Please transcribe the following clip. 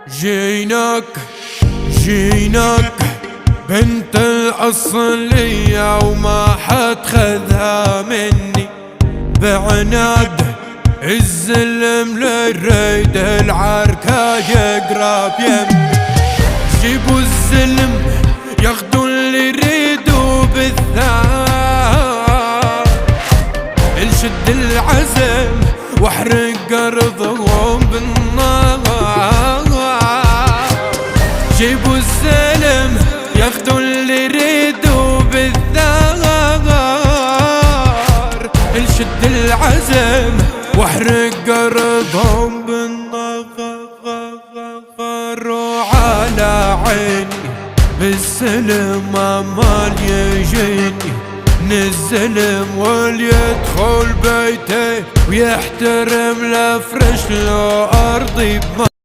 جيناك بنت الأصلية وما حد خذها مني بعناد الزلم للريد العركة يقرب يمي. جيبوا الزلم ياخدوا اللي يريدوا بالثار، الشد العزم واحرق ارضهم بالنار. جيبوا الزلم ياخدوا اللي يريدوا بالثار، الشد العزم واحرق ارضهم بالنار. وعلى عيني بالسلم امال يجيني نزلم واليدخل بيتي ويحترم لفرش له ارضي.